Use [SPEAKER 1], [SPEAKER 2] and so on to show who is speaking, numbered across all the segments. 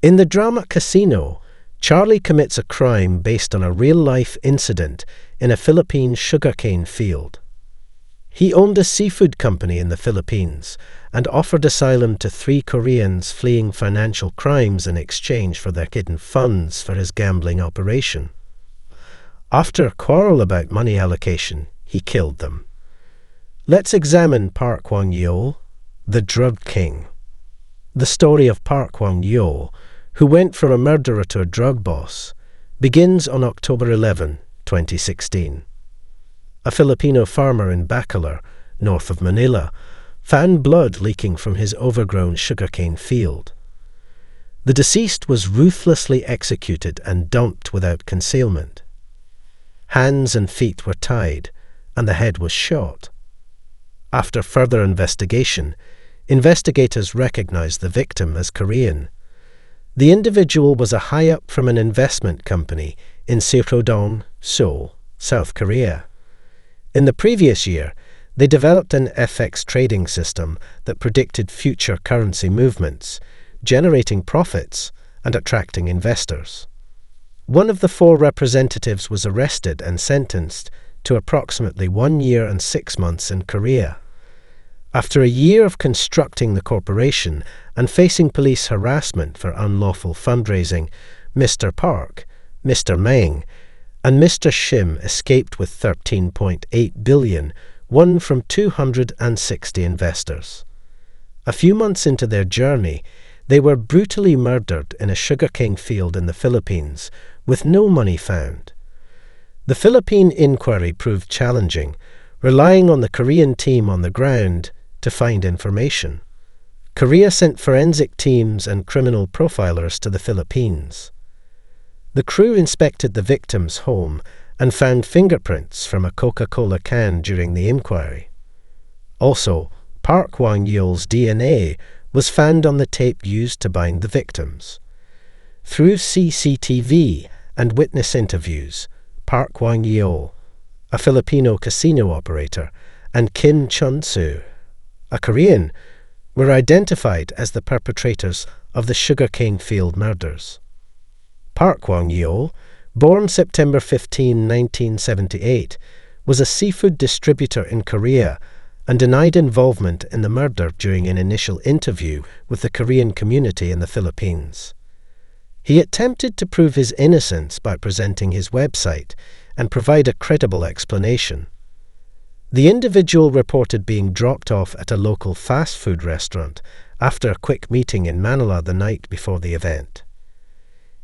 [SPEAKER 1] In the drama Casino, Charlie commits a crime based on a real-life incident in a Philippine sugarcane field. He owned a seafood company in the Philippines and offered asylum to 3 Koreans fleeing financial crimes in exchange for their hidden funds for his gambling operation. After a quarrel about money allocation, he killed them. Let's examine Park Kwang-yeol, the drug king. The story of Park Kwang-yeol, who went from a murderer to a drug boss, begins on October 11, 2016. A Filipino farmer in Bacolor, north of Manila, found blood leaking from his overgrown sugarcane field. The deceased was ruthlessly executed and dumped without concealment. Hands and feet were tied, and the head was shot. After further investigation, investigators recognized the victim as Korean. The individual was a high-up from an investment company in Seorodong, Seoul, South Korea. In the previous year, they developed an FX trading system that predicted future currency movements, generating profits and attracting investors. One of the 4 representatives was arrested and sentenced to approximately 1 year and 6 months in Korea. After a year of constructing the corporation and facing police harassment for unlawful fundraising, Mr. Park, Mr. Meng, and Mr. Shim escaped with 13.8 billion, won from 260 investors. A few months into their journey, they were brutally murdered in a sugarcane field in the Philippines, with no money found. The Philippine inquiry proved challenging, relying on the Korean team on the ground to find information. Korea sent forensic teams and criminal profilers to the Philippines. The crew inspected the victim's home and found fingerprints from a Coca-Cola can during the inquiry. Also, Park Kwang-yeol's DNA was found on the tape used to bind the victims. Through CCTV and witness interviews, Park Kwang-yeol, a Filipino casino operator, and Kim Chun-soo, a Korean, were identified as the perpetrators of the sugarcane field murders. Park Kwang-yeol, born September 15, 1978, was a seafood distributor in Korea and denied involvement in the murder during an initial interview with the Korean community in the Philippines. He attempted to prove his innocence by presenting his website and provide a credible explanation. The individual reported being dropped off at a local fast food restaurant after a quick meeting in Manila the night before the event.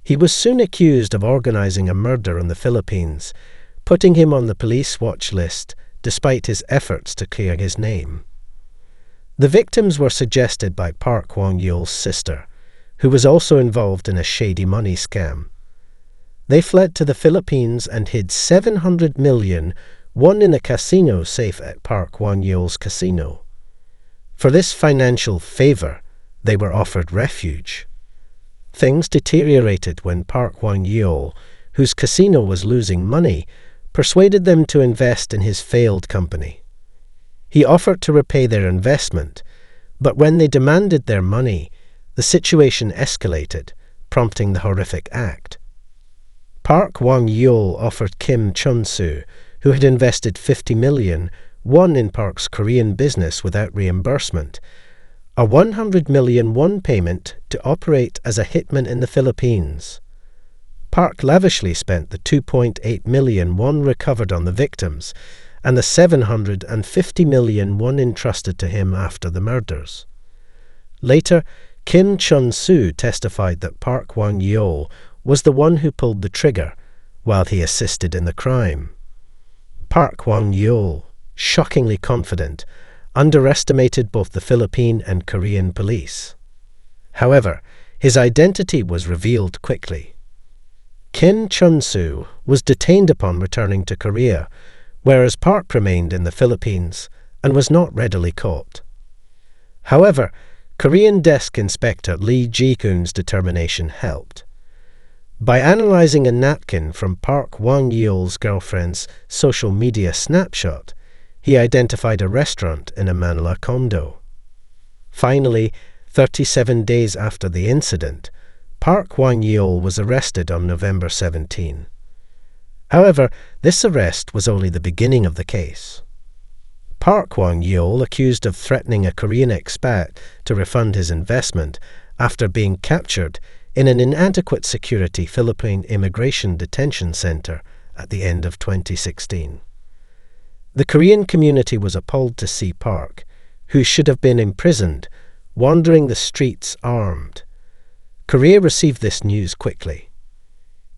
[SPEAKER 1] He was soon accused of organizing a murder in the Philippines, putting him on the police watch list despite his efforts to clear his name. The victims were suggested by Park Kwang-yeol's sister, who was also involved in a shady money scam. They fled to the Philippines and hid 700 million won in a casino safe at Park Kwang-yeol's casino. For this financial favor, they were offered refuge. Things deteriorated when Park Kwang-yeol, whose casino was losing money, persuaded them to invest in his failed company. He offered to repay their investment, but when they demanded their money, the situation escalated, prompting the horrific act. Park Kwang-yeol offered Kim Chun-soo, who had invested 50 million, won in Park's Korean business without reimbursement, a 100 million won payment to operate as a hitman in the Philippines. Park lavishly spent the 2.8 million won recovered on the victims and the 750 million won entrusted to him after the murders. Later, Kim Chun-soo testified that Park Kwang-yeol was the one who pulled the trigger, while he assisted in the crime. Park Kwang-yeol, shockingly confident, underestimated both the Philippine and Korean police. However, his identity was revealed quickly. Kim Chun-soo was detained upon returning to Korea, whereas Park remained in the Philippines and was not readily caught. However, Korean Desk Inspector Lee Ji-kun's determination helped. By analyzing a napkin from Park Kwang-yeol's girlfriend's social media snapshot, he identified a restaurant in a Manila condo. Finally, 37 days after the incident, Park Hwang-yeol was arrested on November 17. However, this arrest was only the beginning of the case. Park Hwang-yeol, accused of threatening a Korean expat to refund his investment after being captured in an inadequate security Philippine immigration detention center at the end of 2016. The Korean community was appalled to see Park, who should have been imprisoned, wandering the streets armed. Korea received this news quickly.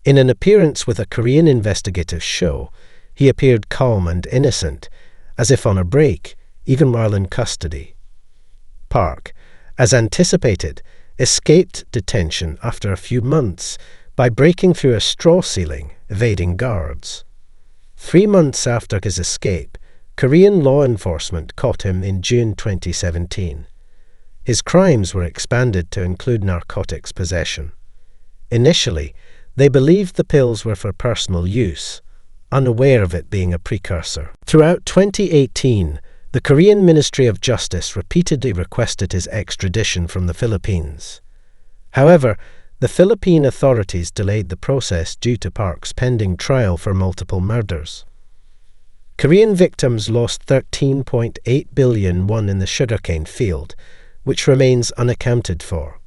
[SPEAKER 1] In an appearance with a Korean investigative show, he appeared calm and innocent, as if on a break, even while in custody. Park, as anticipated, escaped detention after a few months by breaking through a straw ceiling, evading guards. 3 months after his escape, Korean law enforcement caught him in June 2017. His crimes were expanded to include narcotics possession. Initially, they believed the pills were for personal use, unaware of it being a precursor. Throughout 2018, the Korean Ministry of Justice repeatedly requested his extradition from the Philippines. However, the Philippine authorities delayed the process due to Park's pending trial for multiple murders. Korean victims lost 13.8 billion won in the sugarcane field, which remains unaccounted for.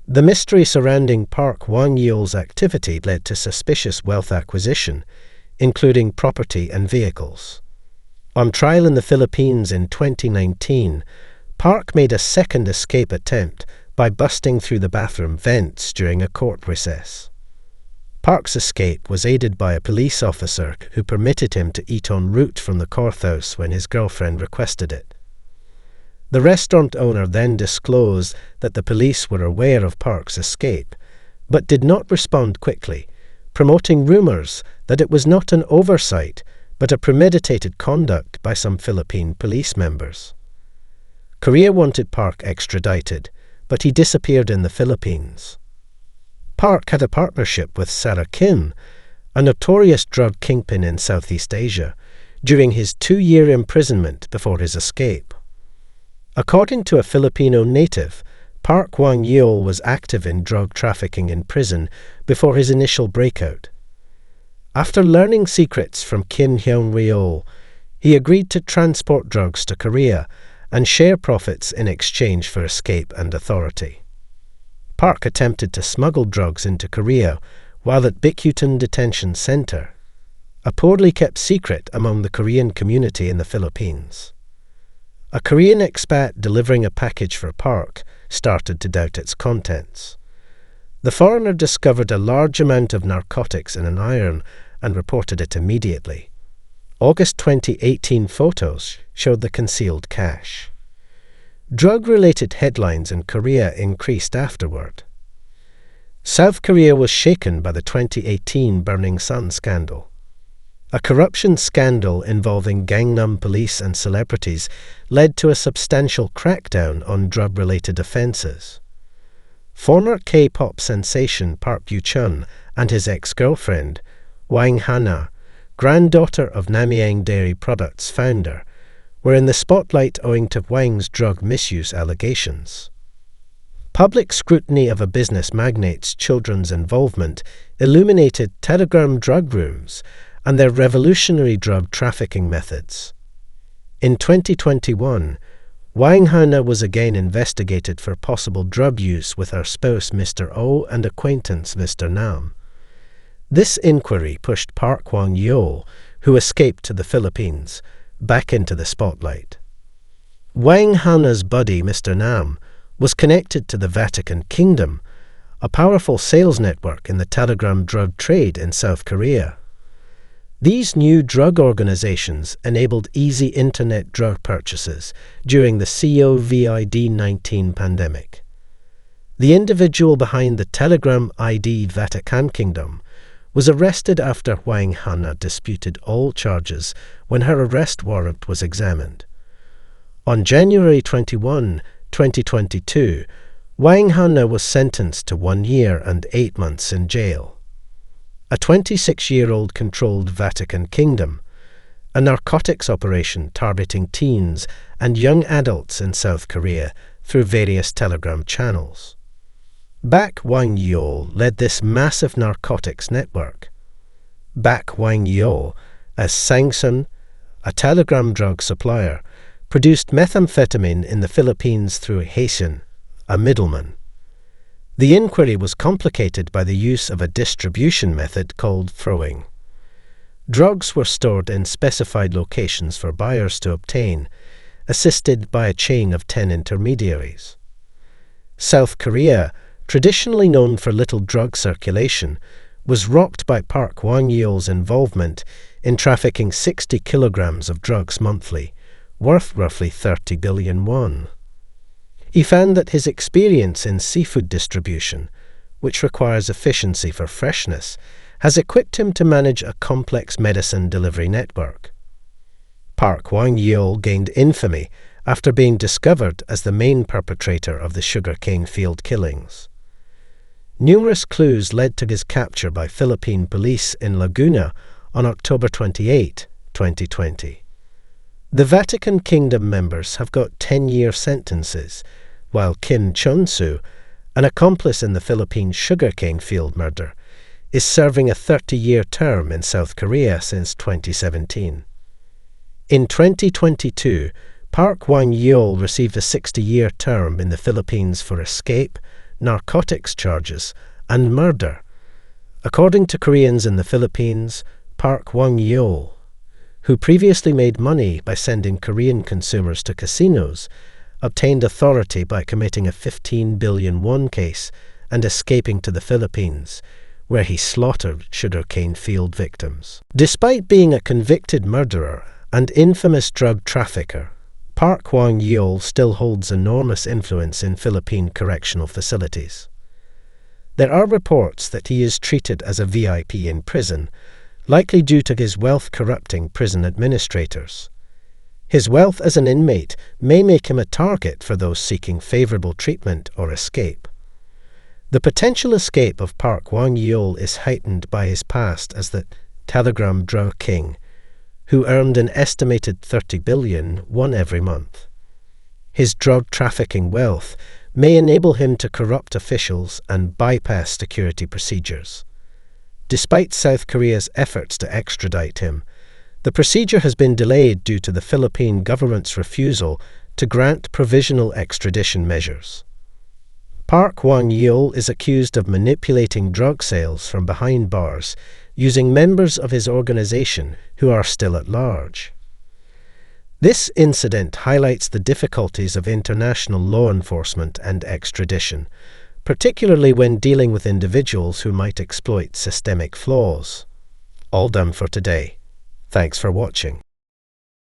[SPEAKER 1] The mystery surrounding Park Hwang-yeol's activity led to suspicious wealth acquisition, including property and vehicles. On trial in the Philippines in 2019, Park made a second escape attempt by busting through the bathroom vents during a court recess. Park's escape was aided by a police officer who permitted him to eat en route from the courthouse when his girlfriend requested it. The restaurant owner then disclosed that the police were aware of Park's escape, but did not respond quickly, promoting rumors that it was not an oversight, but a premeditated conduct by some Philippine police members. Korea wanted Park extradited, but he disappeared in the Philippines. Park had a partnership with Sarah Kim, a notorious drug kingpin in Southeast Asia, during his 2-year imprisonment before his escape. According to a Filipino native, Park Hwang-yeol was active in drug trafficking in prison before his initial breakout. After learning secrets from Kim Hyung-reol, he agreed to transport drugs to Korea and share profits in exchange for escape and authority. Park attempted to smuggle drugs into Korea while at Bicutan Detention Center, a poorly kept secret among the Korean community in the Philippines. A Korean expat delivering a package for Park started to doubt its contents. The foreigner discovered a large amount of narcotics in an iron and reported it immediately. August 2018 photos showed the concealed cash. Drug-related headlines in Korea increased afterward. South Korea was shaken by the 2018 Burning Sun scandal. A corruption scandal involving Gangnam police and celebrities led to a substantial crackdown on drug-related offences. Former K-pop sensation Park Byu-chun and his ex-girlfriend, Wang Hana, granddaughter of Namyang Dairy Products founder, were in the spotlight owing to Wang's drug misuse allegations. Public scrutiny of a business magnate's children's involvement illuminated Telegram drug rooms and their revolutionary drug trafficking methods. In 2021, Wang Hana was again investigated for possible drug use with her spouse Mr. Oh and acquaintance Mr. Nam. This inquiry pushed Park Hwang-yeol, who escaped to the Philippines, back into the spotlight. Wang Hana's buddy Mr. Nam was connected to the Vatican Kingdom, a powerful sales network in the Telegram drug trade in South Korea. These new drug organizations enabled easy internet drug purchases during the COVID-19 pandemic. The individual behind the Telegram ID Vatican Kingdom was arrested after Wang Hana disputed all charges when her arrest warrant was examined. On January 21, 2022, Wang Hana was sentenced to 1 year and 8 months in jail. A 26-year-old controlled Vatican Kingdom, a narcotics operation targeting teens and young adults in South Korea through various Telegram channels. Baek Wang-yeol led this massive narcotics network. Baek Wang-yeol, as Sangsun, a telegram drug supplier, produced methamphetamine in the Philippines through Haitian, a middleman. The inquiry was complicated by the use of a distribution method called throwing. Drugs were stored in specified locations for buyers to obtain, assisted by a chain of 10 intermediaries. South Korea, traditionally known for little drug circulation, was rocked by Park Wang-yeol's involvement in trafficking 60 kilograms of drugs monthly, worth roughly 30 billion won. He found that his experience in seafood distribution, which requires efficiency for freshness, has equipped him to manage a complex medicine delivery network. Park Wang-yeol gained infamy after being discovered as the main perpetrator of the sugarcane field killings. Numerous clues led to his capture by Philippine police in Laguna on October 28, 2020. The Vatican Kingdom members have got 10-year sentences, while Kim Chun-soo, an accomplice in the Philippine sugarcane field murder, is serving a 30-year term in South Korea since 2017. In 2022, Park Wang-yeol received a 60-year term in the Philippines for escape, narcotics charges, and murder. According to Koreans in the Philippines, Park Wang-yeol, who previously made money by sending Korean consumers to casinos, obtained authority by committing a 15 billion won case and escaping to the Philippines, where he slaughtered sugarcane field victims. Despite being a convicted murderer and infamous drug trafficker, Park Wang-yeol still holds enormous influence in Philippine correctional facilities. There are reports that he is treated as a VIP in prison, likely due to his wealth corrupting prison administrators. His wealth as an inmate may make him a target for those seeking favorable treatment or escape. The potential escape of Park Wang-yeol is heightened by his past as the telegram drug king, who earned an estimated 30 billion won every month. His drug trafficking wealth may enable him to corrupt officials and bypass security procedures. Despite South Korea's efforts to extradite him, the procedure has been delayed due to the Philippine government's refusal to grant provisional extradition measures. Park Wang-yeol is accused of manipulating drug sales from behind bars using members of his organization who are still at large. This incident highlights the difficulties of international law enforcement and extradition, particularly when dealing with individuals who might exploit systemic flaws. All done for today. Thanks for watching.